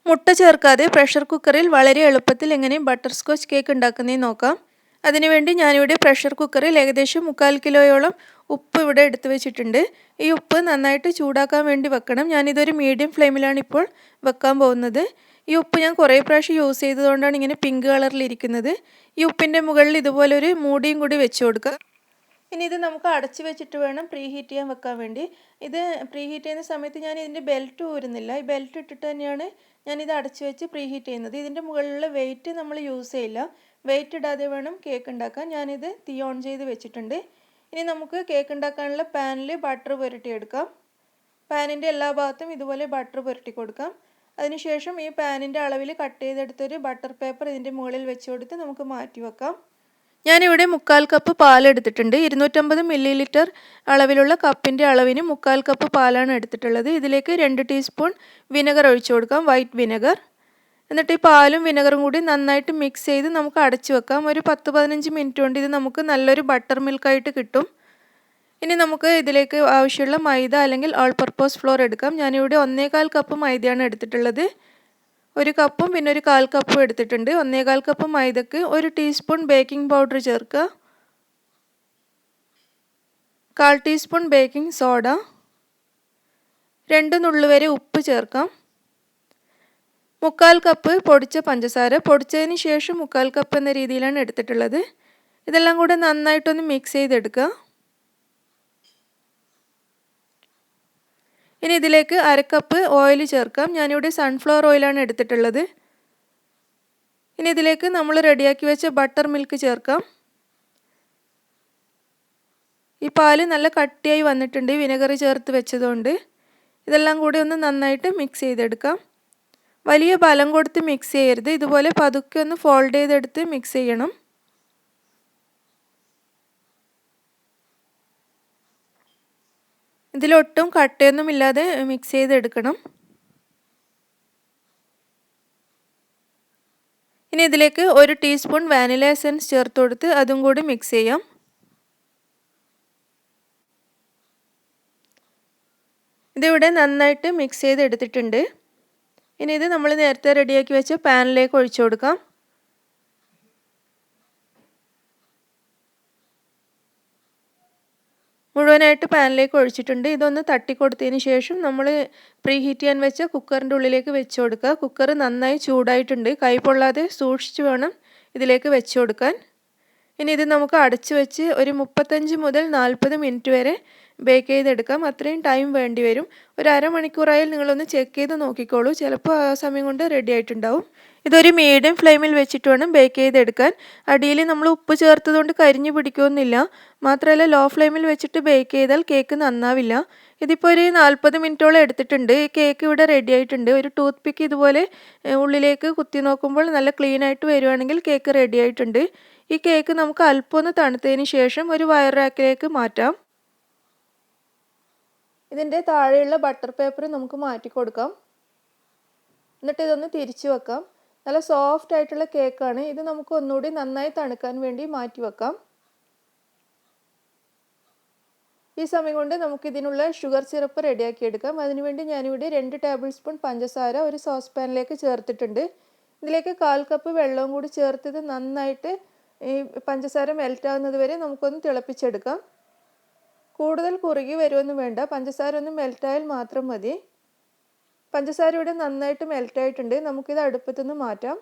മുട്ട ചേർക്കാതെ പ്രഷർ കുക്കറിൽ വളരെ എളുപ്പത്തിൽ എങ്ങനെ ബട്ടർ സ്കോച്ച് കേക്ക് ഉണ്ടാക്കുന്നതെന്ന് നോക്കാം. അതിനുവേണ്ടി ഞാനിവിടെ പ്രഷർ കുക്കറിൽ ഏകദേശം 3/4 കിലോയോളം ഉപ്പ് ഇവിടെ എടുത്തു വെച്ചിട്ടുണ്ട്. ഈ ഉപ്പ് നന്നായിട്ട് ചൂടാക്കാൻ വേണ്ടി വെക്കണം. ഞാനിതൊരു മീഡിയം ഫ്ലെയിമിലാണ് ഇപ്പോൾ വെക്കാൻ പോകുന്നത്. ഈ ഉപ്പ് ഞാൻ കുറേ പ്രാവശ്യം യൂസ് ചെയ്തതുകൊണ്ടാണ് ഇങ്ങനെ പിങ്ക് കളറിലിരിക്കുന്നത്. ഈ ഉപ്പിൻ്റെ മുകളിൽ ഇതുപോലൊരു മൂടിയും കൂടി വെച്ച് കൊടുക്കുക. ഇനി ഇത് നമുക്ക് അടച്ച് വെച്ചിട്ട് വേണം പ്രീ ഹീറ്റ് ചെയ്യാൻ വെക്കാൻ വേണ്ടി. ഇത് പ്രീ ഹീറ്റ് ചെയ്യുന്ന സമയത്ത് ഞാൻ ഇതിൻ്റെ ബെൽറ്റ് ഊരുന്നില്ല. ഈ ബെൽറ്റ് ഇട്ടിട്ട് തന്നെയാണ് ഞാനിത് അടച്ച് വെച്ച് പ്രീ ഹീറ്റ് ചെയ്യുന്നത്. ഇതിൻ്റെ മുകളിലുള്ള വെയിറ്റ് നമ്മൾ യൂസ് ചെയ്യില്ല. വെയിറ്റ് ഇടാതെ വേണം കേക്ക് ഉണ്ടാക്കാൻ. ഞാനിത് തീ ഓൺ ചെയ്ത് വെച്ചിട്ടുണ്ട്. ഇനി നമുക്ക് കേക്ക് ഉണ്ടാക്കാനുള്ള പാനിൽ ബട്ടർ പുരട്ടിയെടുക്കാം. പാനിൻ്റെ എല്ലാ ഭാഗത്തും ഇതുപോലെ ബട്ടർ പുരട്ടി കൊടുക്കാം. അതിനുശേഷം ഈ പാനിൻ്റെ അളവിൽ കട്ട് ചെയ്തെടുത്തൊരു ബട്ടർ പേപ്പർ ഇതിൻ്റെ മുകളിൽ വെച്ച് കൊടുത്ത് നമുക്ക് മാറ്റി വെക്കാം. ഞാനിവിടെ 3/4 കപ്പ് പാലെടുത്തിട്ടുണ്ട്. 250 മില്ലി ലിറ്റർ അളവിലുള്ള കപ്പിൻ്റെ അളവിന് 3/4 കപ്പ് പാലാണ് എടുത്തിട്ടുള്ളത്. ഇതിലേക്ക് 2 ടീസ്പൂൺ വിനെഗർ ഒഴിച്ചു കൊടുക്കാം, വൈറ്റ് വിനെഗർ. എന്നിട്ട് ഈ പാലും വിനെഗറും കൂടി നന്നായിട്ട് മിക്സ് ചെയ്ത് നമുക്ക് അടച്ചു വെക്കാം. ഒരു 10-15 മിനിറ്റ് കൊണ്ട് ഇത് നമുക്ക് നല്ലൊരു ബട്ടർ മിൽക്കായിട്ട് കിട്ടും. ഇനി നമുക്ക് ഇതിലേക്ക് ആവശ്യമുള്ള മൈദ അല്ലെങ്കിൽ ഓൾ പർപ്പസ് ഫ്ലോർ എടുക്കാം. ഞാനിവിടെ 1/4 കപ്പ് മൈദയാണ് എടുത്തിട്ടുള്ളത്. 1 കപ്പും പിന്നെ ഒരു 1/4 കപ്പും എടുത്തിട്ടുണ്ട്. 1/4 കപ്പ് മൈദക്ക് 1 ടീസ്പൂൺ ബേക്കിംഗ് പൗഡർ ചേർക്കുക, 1/4 ടീസ്പൂൺ ബേക്കിംഗ് സോഡ, 2 നുള്ളുവരെ ഉപ്പ് ചേർക്കാം, 3/4 കപ്പ് പൊടിച്ച പഞ്ചസാര. പൊടിച്ചതിന് ശേഷം 3/4 കപ്പ് എന്ന രീതിയിലാണ് എടുത്തിട്ടുള്ളത്. ഇതെല്ലാം കൂടെ നന്നായിട്ടൊന്ന് മിക്സ് ചെയ്തെടുക്കുക. ഇനി ഇതിലേക്ക് 1/2 കപ്പ് ഓയിൽ ചേർക്കാം. ഞാനിവിടെ സൺഫ്ലവർ ഓയിലാണ് എടുത്തിട്ടുള്ളത്. ഇനി ഇതിലേക്ക് നമ്മൾ റെഡിയാക്കി വെച്ച ബട്ടർ മിൽക്ക് ചേർക്കാം. ഈ പാല് നല്ല കട്ടിയായി വന്നിട്ടുണ്ട് വിനെഗർ ചേർത്ത് വെച്ചതുകൊണ്ട്. ഇതെല്ലാം കൂടി ഒന്ന് നന്നായിട്ട് മിക്സ് ചെയ്തെടുക്കാം. വലിയ ബലം കൊടുത്ത് മിക്സ് ചെയ്യരുത്. ഇതുപോലെ പതുക്കെ ഒന്ന് ഫോൾഡ് ചെയ്തെടുത്ത് മിക്സ് ചെയ്യണം. ഇതിലൊട്ടും കട്ടയൊന്നും ഇല്ലാതെ മിക്സ് ചെയ്തെടുക്കണം. ഇനി ഇതിലേക്ക് 1 ടീസ്പൂൺ വാനില എസൻസ് ചേർത്ത് കൊടുത്ത് അതും കൂടി മിക്സ് ചെയ്യാം. ഇതിവിടെ നന്നായിട്ട് മിക്സ് ചെയ്തെടുത്തിട്ടുണ്ട്. ഇനി ഇത് നമ്മൾ നേരത്തെ റെഡിയാക്കി വെച്ച പാനിലേക്ക് ഒഴിച്ചു കൊടുക്കാം. മുഴുവനായിട്ട് പാനിലേക്ക് ഒഴിച്ചിട്ടുണ്ട്. ഇതൊന്ന് തട്ടിക്കൊടുത്തതിന് ശേഷം നമ്മൾ പ്രീ ഹീറ്റ് ചെയ്യാൻ വെച്ച കുക്കറിൻ്റെ ഉള്ളിലേക്ക് വെച്ച് കൊടുക്കുക. കുക്കർ നന്നായി ചൂടായിട്ടുണ്ട്. കൈ പൊള്ളാതെ സൂക്ഷിച്ച് വേണം ഇതിലേക്ക് വെച്ച് കൊടുക്കാൻ. ഇനി ഇത് നമുക്ക് അടച്ചു വെച്ച് ഒരു 35 മുതൽ 40 മിനിറ്റ് വരെ ബേക്ക് ചെയ്തെടുക്കാം. അത്രയും ടൈം വേണ്ടി വരും. ഒരു അരമണിക്കൂറായാൽ നിങ്ങളൊന്ന് ചെക്ക് ചെയ്ത് നോക്കിക്കോളൂ. ചിലപ്പോൾ ആ സമയം കൊണ്ട് റെഡി ആയിട്ടുണ്ടാവും. ഇതൊരു മീഡിയം ഫ്ലെയിമിൽ വെച്ചിട്ട് വേണം ബേക്ക് ചെയ്തെടുക്കാൻ. അടിയിൽ നമ്മൾ ഉപ്പ് ചേർത്തതുകൊണ്ട് കരിഞ്ഞു പിടിക്കുമെന്നില്ല. മാത്രമല്ല ലോ ഫ്ലെയിമിൽ വെച്ചിട്ട് ബേക്ക് ചെയ്താൽ കേക്ക് നന്നാവില്ല. ഇതിപ്പോൾ ഒരു 40 മിനിറ്റോളം എടുത്തിട്ടുണ്ട്. ഈ കേക്ക് ഇവിടെ റെഡി ആയിട്ടുണ്ട്. ഒരു ടൂത്ത് പിക്ക് ഇതുപോലെ ഉള്ളിലേക്ക് കുത്തി നോക്കുമ്പോൾ നല്ല ക്ലീൻ ആയിട്ട് വരുവാണെങ്കിൽ കേക്ക് റെഡി ആയിട്ടുണ്ട്. ഈ കേക്ക് നമുക്ക് അല്പം ഒന്ന് തണുത്തതിന് ശേഷം ഒരു വയർ റാക്കിലേക്ക് മാറ്റാം. ഇതിൻ്റെ താഴെയുള്ള ബട്ടർ പേപ്പർ നമുക്ക് മാറ്റി കൊടുക്കാം. എന്നിട്ട് ഇതൊന്ന് തിരിച്ചു വെക്കാം. നല്ല സോഫ്റ്റ് ആയിട്ടുള്ള കേക്കാണ്. ഇത് നമുക്ക് ഒന്നുകൂടി നന്നായി തണുക്കാൻ വേണ്ടി മാറ്റി വെക്കാം. ഈ സമയം കൊണ്ട് നമുക്കിതിനുള്ള ഷുഗർ സിറപ്പ് റെഡിയാക്കി എടുക്കാം. അതിനുവേണ്ടി ഞാനിവിടെ 2 ടേബിൾ സ്പൂൺ പഞ്ചസാര ഒരു സോസ് പാനിലേക്ക് ചേർത്തിട്ടുണ്ട്. ഇതിലേക്ക് 1/4 കപ്പ് വെള്ളവും കൂടി ചേർത്തത് നന്നായിട്ട് ഈ പഞ്ചസാര മെൽറ്റ് ആകുന്നത് വരെ നമുക്കൊന്ന് തിളപ്പിച്ചെടുക്കാം. കൂടുതൽ കുറുകി വരുമൊന്നും വേണ്ട. പഞ്ചസാര ഒന്ന് മെൽറ്റായാൽ മാത്രം മതി. പഞ്ചസാര ഇവിടെ നന്നായിട്ട് മെൽറ്റായിട്ടുണ്ട്. നമുക്കിത് അടുപ്പത്തുനിന്ന് മാറ്റാം.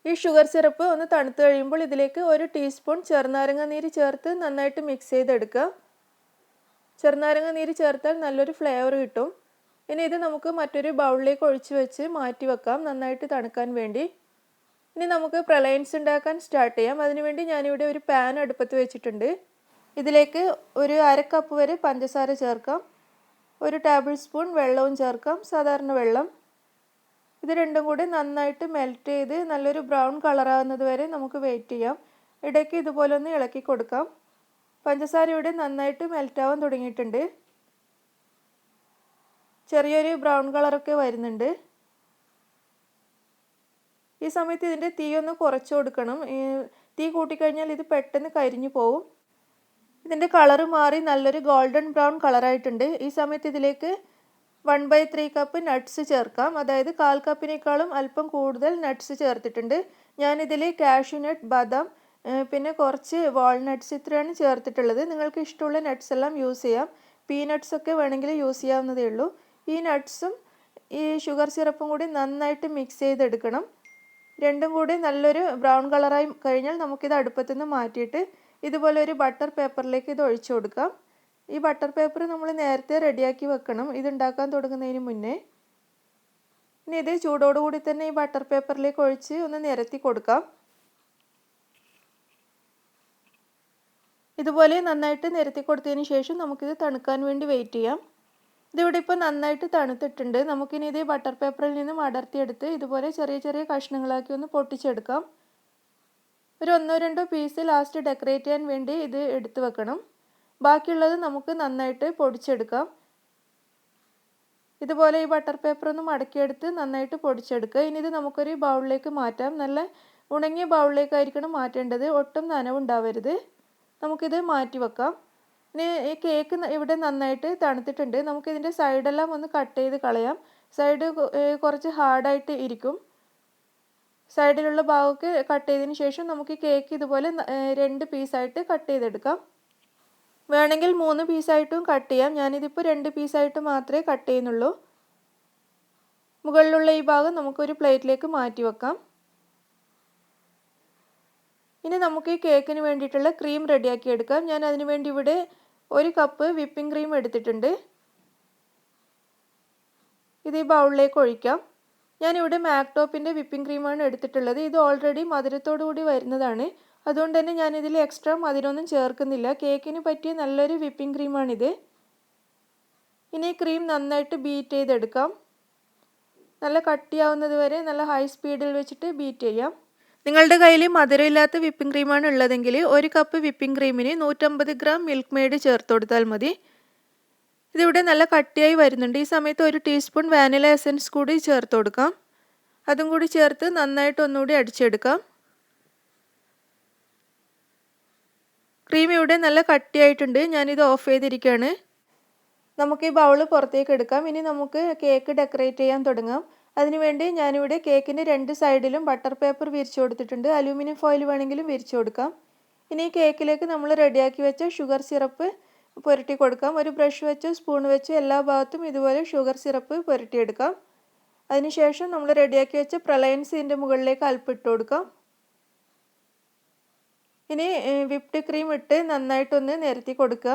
ഈ ഷുഗർ സിറപ്പ് ഒന്ന് തണുത്ത് കഴിയുമ്പോൾ ഇതിലേക്ക് 1 ടീസ്പൂൺ ചെറുനാരങ്ങ നീര് ചേർത്ത് നന്നായിട്ട് മിക്സ് ചെയ്തെടുക്കുക. ചെറുനാരങ്ങ നീര് ചേർത്താൽ നല്ലൊരു ഫ്ലേവർ കിട്ടും. ഇനി ഇത് നമുക്ക് മറ്റൊരു ബൗളിലേക്ക് ഒഴിച്ച് വെച്ച് മാറ്റി വെക്കാം, നന്നായിട്ട് തണുക്കാൻ വേണ്ടി. ഇനി നമുക്ക് പ്രളയൻസ് ഉണ്ടാക്കാൻ സ്റ്റാർട്ട് ചെയ്യാം. അതിനുവേണ്ടി ഞാനിവിടെ ഒരു പാൻ അടുപ്പത്ത് വെച്ചിട്ടുണ്ട്. ഇതിലേക്ക് ഒരു 1/2 കപ്പ് വരെ പഞ്ചസാര ചേർക്കാം. 1 ടേബിൾ സ്പൂൺ വെള്ളവും ചേർക്കാം, സാധാരണ വെള്ളം. ഇത് രണ്ടും കൂടി നന്നായിട്ട് മെൽറ്റ് ചെയ്ത് നല്ലൊരു ബ്രൗൺ കളറാകുന്നത് വരെ നമുക്ക് വെയിറ്റ് ചെയ്യാം. ഇടയ്ക്ക് ഇതുപോലെ ഒന്ന് ഇളക്കി കൊടുക്കാം. പഞ്ചസാര ഇവിടെ നന്നായിട്ട് മെൽറ്റാവാൻ തുടങ്ങിയിട്ടുണ്ട്. ചെറിയൊരു ബ്രൗൺ കളറൊക്കെ വരുന്നുണ്ട്. ഈ സമയത്ത് ഇതിൻ്റെ തീ ഒന്ന് കുറച്ച് കൊടുക്കണം. തീ കൂട്ടിക്കഴിഞ്ഞാൽ ഇത് പെട്ടെന്ന് കരിഞ്ഞു പോവും. ഇതിൻ്റെ കളറ് മാറി നല്ലൊരു ഗോൾഡൻ ബ്രൗൺ കളറായിട്ടുണ്ട്. ഈ സമയത്ത് ഇതിലേക്ക് 1/3 കപ്പ് നട്ട്സ് ചേർക്കാം. അതായത് 1/4 കപ്പിനേക്കാളും അല്പം കൂടുതൽ നട്ട്സ് ചേർത്തിട്ടുണ്ട്. ഞാനിതിൽ കാഷ്യൂനട്ട്, ബദാം, പിന്നെ കുറച്ച് വാൾനട്ട്സ് ഇത്രയാണ് ചേർത്തിട്ടുള്ളത്. നിങ്ങൾക്ക് ഇഷ്ടമുള്ള നട്ട്സ് എല്ലാം യൂസ് ചെയ്യാം. പീനട്ട്സ് ഒക്കെ വേണമെങ്കിൽ യൂസ് ചെയ്യാവുന്നതേ ഉള്ളൂ. ഈ നട്ട്സും ഈ ഷുഗർ സിറപ്പും കൂടി നന്നായിട്ട് മിക്സ് ചെയ്തെടുക്കണം. രണ്ടും കൂടി നല്ലൊരു ബ്രൗൺ കളറായി കഴിഞ്ഞാൽ നമുക്കിത് അടുപ്പത്തു നിന്ന് മാറ്റിയിട്ട് ഇതുപോലെ ഒരു ബട്ടർ പേപ്പറിലേക്ക് ഇത് ഒഴിച്ചു കൊടുക്കാം. ഈ ബട്ടർ പേപ്പർ നമ്മൾ നേരത്തെ റെഡിയാക്കി വെക്കണം, ഇതുണ്ടാക്കാൻ തുടങ്ങുന്നതിന് മുന്നേ. ഇനി ഇത് ചൂടോടുകൂടി തന്നെ ഈ ബട്ടർ പേപ്പറിലേക്ക് ഒഴിച്ച് ഒന്ന് നിരത്തി കൊടുക്കാം. ഇതുപോലെ നന്നായിട്ട് നിരത്തി കൊടുത്തതിന് ശേഷം നമുക്കിത് തണുക്കാൻ വേണ്ടി വെയിറ്റ് ചെയ്യാം. ഇതിവിടെ ഇപ്പോൾ നന്നായിട്ട് തണുത്തിട്ടുണ്ട്. നമുക്കിനി ഇത് ബട്ടർ പേപ്പറിൽ നിന്നും അടർത്തിയെടുത്ത് ഇതുപോലെ ചെറിയ ചെറിയ കഷ്ണങ്ങളാക്കി ഒന്ന് പൊട്ടിച്ചെടുക്കാം. ഒരു 1-2 പീസ് ലാസ്റ്റ് ഡെക്കറേറ്റ് ചെയ്യാൻ വേണ്ടി ഇത് എടുത്തു വെക്കണം. ബാക്കിയുള്ളത് നമുക്ക് നന്നായിട്ട് പൊടിച്ചെടുക്കാം. ഇതുപോലെ ഈ ബട്ടർ പേപ്പർ ഒന്ന് മടക്കിയെടുത്ത് നന്നായിട്ട് പൊടിച്ചെടുക്കുക. ഇനി ഇത് നമുക്കൊരു ബൗളിലേക്ക് മാറ്റാം. നല്ല ഉണങ്ങിയ ബൗളിലേക്കായിരിക്കണം മാറ്റേണ്ടത്, ഒട്ടും നനവുണ്ടാവരുത്. നമുക്കിത് മാറ്റി വെക്കാം. ഇനി ഈ കേക്ക് ഇവിടെ നന്നായിട്ട് തണുത്തിട്ടുണ്ട്. നമുക്കിതിൻ്റെ സൈഡെല്ലാം ഒന്ന് കട്ട് ചെയ്ത് കളയാം. സൈഡ് കുറച്ച് ഹാർഡായിട്ട് ഇരിക്കും. സൈഡിലുള്ള ഭാഗമൊക്കെ കട്ട് ചെയ്തതിന് ശേഷം നമുക്ക് ഈ കേക്ക് ഇതുപോലെ 2 പീസായിട്ട് കട്ട് ചെയ്തെടുക്കാം. വേണമെങ്കിൽ 3 പീസായിട്ടും കട്ട് ചെയ്യാം. ഞാനിതിപ്പോൾ 2 പീസായിട്ട് മാത്രമേ കട്ട് ചെയ്യുന്നുള്ളൂ. മുകളിലുള്ള ഈ ഭാഗം നമുക്കൊരു പ്ലേറ്റിലേക്ക് മാറ്റി വെക്കാം. ഇനി നമുക്ക് ഈ കേക്കിന് വേണ്ടിയിട്ടുള്ള ക്രീം റെഡിയാക്കി എടുക്കാം. ഞാൻ അതിന് വേണ്ടി ഇവിടെ 1 കപ്പ് വിപ്പിംഗ് ക്രീം എടുത്തിട്ടുണ്ട്. ഇത് ഈ ബൗളിലേക്ക് ഒഴിക്കാം. ഞാനിവിടെ മാക്ടോപ്പിൻ്റെ വിപ്പിംഗ് ക്രീമാണ് എടുത്തിട്ടുള്ളത്. ഇത് ഓൾറെഡി മധുരത്തോടു കൂടി വരുന്നതാണ്. അതുകൊണ്ട് തന്നെ ഞാനിതിൽ എക്സ്ട്രാ മധുരമൊന്നും ചേർക്കുന്നില്ല. കേക്കിന് പറ്റിയ നല്ലൊരു വിപ്പിംഗ് ക്രീമാണിത്. ഇനി ഈ ക്രീം നന്നായിട്ട് ബീറ്റ് ചെയ്തെടുക്കാം. നല്ല കട്ടിയാവുന്നത് വരെ നല്ല ഹൈ സ്പീഡിൽ വെച്ചിട്ട് ബീറ്റ് ചെയ്യാം. നിങ്ങളുടെ കയ്യിൽ മധുരമില്ലാത്ത വിപ്പിംഗ് ക്രീമാണ് ഉള്ളതെങ്കിൽ 1 കപ്പ് വിപ്പിംഗ് ക്രീമിന് 150 ഗ്രാം മിൽക്ക് മെയ്ഡ് ചേർത്ത് കൊടുത്താൽ മതി. ഇതിവിടെ നല്ല കട്ടിയായി വരുന്നുണ്ട്. ഈ സമയത്ത് 1 ടീസ്പൂൺ വാനില എസൻസ് കൂടി ചേർത്ത് കൊടുക്കാം. അതും കൂടി ചേർത്ത് നന്നായിട്ട് ഒന്നുകൂടി അടിച്ചെടുക്കാം. ക്രീം ഇവിടെ നല്ല കട്ടിയായിട്ടുണ്ട്. ഞാനിത് ഓഫ് ചെയ്തിരിക്കുകയാണ്. നമുക്ക് ഈ ബൗള് പുറത്തേക്ക് എടുക്കാം. ഇനി നമുക്ക് കേക്ക് ഡെക്കറേറ്റ് ചെയ്യാൻ തുടങ്ങാം. അതിനുവേണ്ടി ഞാനിവിടെ കേക്കിൻ്റെ 2 സൈഡിലും ബട്ടർ പേപ്പർ വിരിച്ചു കൊടുത്തിട്ടുണ്ട്. അലൂമിനിയം ഫോയിൽ വേണമെങ്കിലും വിരിച്ചു കൊടുക്കാം. ഇനി ഈ കേക്കിലേക്ക് നമ്മൾ റെഡിയാക്കി വെച്ച ഷുഗർ സിറപ്പ് പുരട്ടി കൊടുക്കാം. ഒരു ബ്രഷ് വെച്ച് സ്പൂൺ വെച്ച് എല്ലാ ഭാഗത്തും ഇതുപോലെ ഷുഗർ സിറപ്പ് പുരട്ടിയെടുക്കാം. അതിനുശേഷം നമ്മൾ റെഡിയാക്കി വെച്ച പ്രലയൻസ് ഇതിൻ്റെ മുകളിലേക്ക് അല്പം ഇട്ട് കൊടുക്കാം. ഇനി വിപ്ഡ് ക്രീം ഇട്ട് നന്നായിട്ടൊന്ന് നിരത്തി കൊടുക്കുക.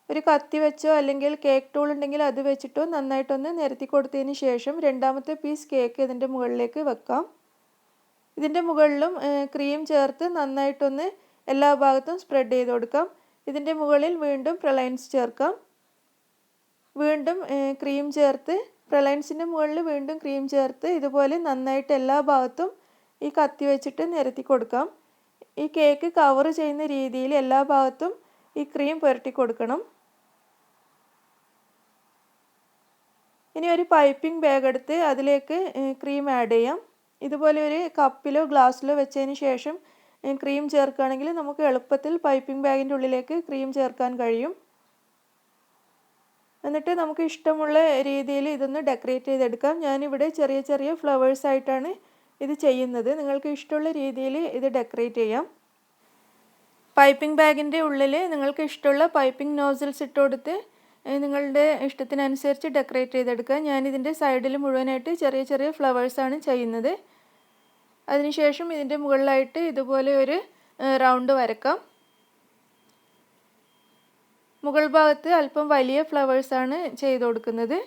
ഒരു കത്തി വെച്ചോ അല്ലെങ്കിൽ കേക്ക് ടൂൾ ഉണ്ടെങ്കിൽ അത് വെച്ചിട്ടോ നന്നായിട്ടൊന്ന് നിരത്തി കൊടുത്തതിന് ശേഷം രണ്ടാമത്തെ പീസ് കേക്ക് ഇതിൻ്റെ മുകളിലേക്ക് വെക്കാം. ഇതിൻ്റെ മുകളിലും ക്രീം ചേർത്ത് നന്നായിട്ടൊന്ന് എല്ലാ ഭാഗത്തും സ്പ്രെഡ് ചെയ്ത് കൊടുക്കാം. ഇതിൻ്റെ മുകളിൽ വീണ്ടും പ്രലയൻസ് ചേർക്കാം. വീണ്ടും ക്രീം ചേർത്ത് പ്രലയൻസിൻ്റെ മുകളിൽ വീണ്ടും ക്രീം ചേർത്ത് ഇതുപോലെ നന്നായിട്ട് എല്ലാ ഭാഗത്തും ഈ കത്തി വെച്ചിട്ട് നിരത്തി കൊടുക്കാം. ഈ കേക്ക് കവർ ചെയ്യുന്ന രീതിയിൽ എല്ലാ ഭാഗത്തും ഈ ക്രീം പുരട്ടി കൊടുക്കണം. ഇനി ഒരു പൈപ്പിംഗ് ബാഗ് എടുത്ത് അതിലേക്ക് ക്രീം ആഡ് ചെയ്യാം. ഇതുപോലെ ഒരു കപ്പിലോ ഗ്ലാസ്സിലോ വെച്ചതിന് ശേഷം ക്രീം ചേർക്കുകയാണെങ്കിൽ നമുക്ക് എളുപ്പത്തിൽ പൈപ്പിംഗ് ബാഗിൻ്റെ ഉള്ളിലേക്ക് ക്രീം ചേർക്കാൻ കഴിയും. എന്നിട്ട് നമുക്ക് ഇഷ്ടമുള്ള രീതിയിൽ ഇതൊന്ന് ഡെക്കറേറ്റ് ചെയ്തെടുക്കാം. ഞാനിവിടെ ചെറിയ ചെറിയ ഫ്ലവേഴ്സ് ആയിട്ടാണ് ഇത് ചെയ്യുന്നത്. നിങ്ങൾക്ക് ഇഷ്ടമുള്ള രീതിയിൽ ഇത് ഡെക്കറേറ്റ് ചെയ്യാം. പൈപ്പിംഗ് ബാഗിൻ്റെ ഉള്ളിൽ നിങ്ങൾക്ക് ഇഷ്ടമുള്ള പൈപ്പിംഗ് നോസിൽസ് ഇട്ട് കൊടുത്ത് നിങ്ങളുടെ ഇഷ്ടത്തിനനുസരിച്ച് ഡെക്കറേറ്റ് ചെയ്തെടുക്കുക. ഞാനിതിൻ്റെ സൈഡിൽ മുഴുവനായിട്ട് ചെറിയ ചെറിയ ഫ്ലവേഴ്സാണ് ചെയ്യുന്നത്. അതിനുശേഷം ഇതിൻ്റെ മുകളിലായിട്ട് ഇതുപോലെ ഒരു റൗണ്ട് വരക്കാം. മുകൾ ഭാഗത്ത് അല്പം വലിയ ഫ്ലവേഴ്സാണ് ചെയ്ത് കൊടുക്കുന്നത്.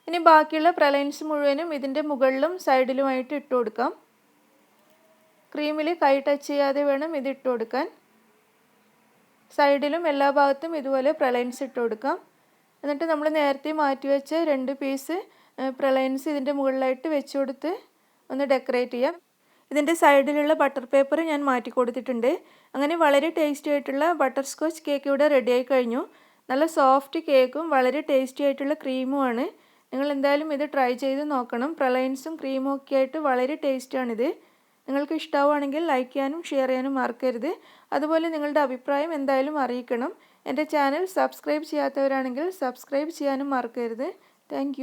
ഇനി ബാക്കിയുള്ള പ്രലയൻസ് മുഴുവനും ഇതിൻ്റെ മുകളിലും സൈഡിലുമായിട്ട് ഇട്ട് കൊടുക്കാം. ക്രീമിൽ കൈ ടച്ച് ചെയ്യാതെ വേണം ഇത് ഇട്ട് കൊടുക്കാൻ. സൈഡിലും എല്ലാ ഭാഗത്തും ഇതുപോലെ പ്രലയൻസ് ഇട്ട് കൊടുക്കാം. എന്നിട്ട് നമ്മൾ നേരത്തെ മാറ്റി വെച്ച 2 പീസ് പ്രലയൻസ് ഇതിൻ്റെ മുകളിലായിട്ട് വെച്ച് കൊടുത്ത് ഒന്ന് ഡെക്കറേറ്റ് ചെയ്യാം. ഇതിൻ്റെ സൈഡിലുള്ള ബട്ടർ പേപ്പർ ഞാൻ മാറ്റി കൊടുത്തിട്ടുണ്ട്. അങ്ങനെ വളരെ ടേസ്റ്റി ആയിട്ടുള്ള ബട്ടർ സ്കോച്ച് കേക്ക് ഇവിടെ റെഡിയായി കഴിഞ്ഞു. നല്ല സോഫ്റ്റ് കേക്കും വളരെ ടേസ്റ്റി ആയിട്ടുള്ള ക്രീമുമാണ്. നിങ്ങൾ എന്തായാലും ഇത് ട്രൈ ചെയ്ത് നോക്കണം. പ്രലയൻസും ക്രീമും ഒക്കെ ആയിട്ട് വളരെ ടേസ്റ്റാണിത്. നിങ്ങൾക്ക് ഇഷ്ടമാവുകയാണെങ്കിൽ ലൈക്ക് ചെയ്യാനും ഷെയർ ചെയ്യാനും മറക്കരുത്. അതുപോലെ നിങ്ങളുടെ അഭിപ്രായം എന്തായാലും അറിയിക്കണം. എൻ്റെ ചാനൽ സബ്സ്ക്രൈബ് ചെയ്യാത്തവരാണെങ്കിൽ സബ്സ്ക്രൈബ് ചെയ്യാനും മറക്കരുത്. താങ്ക്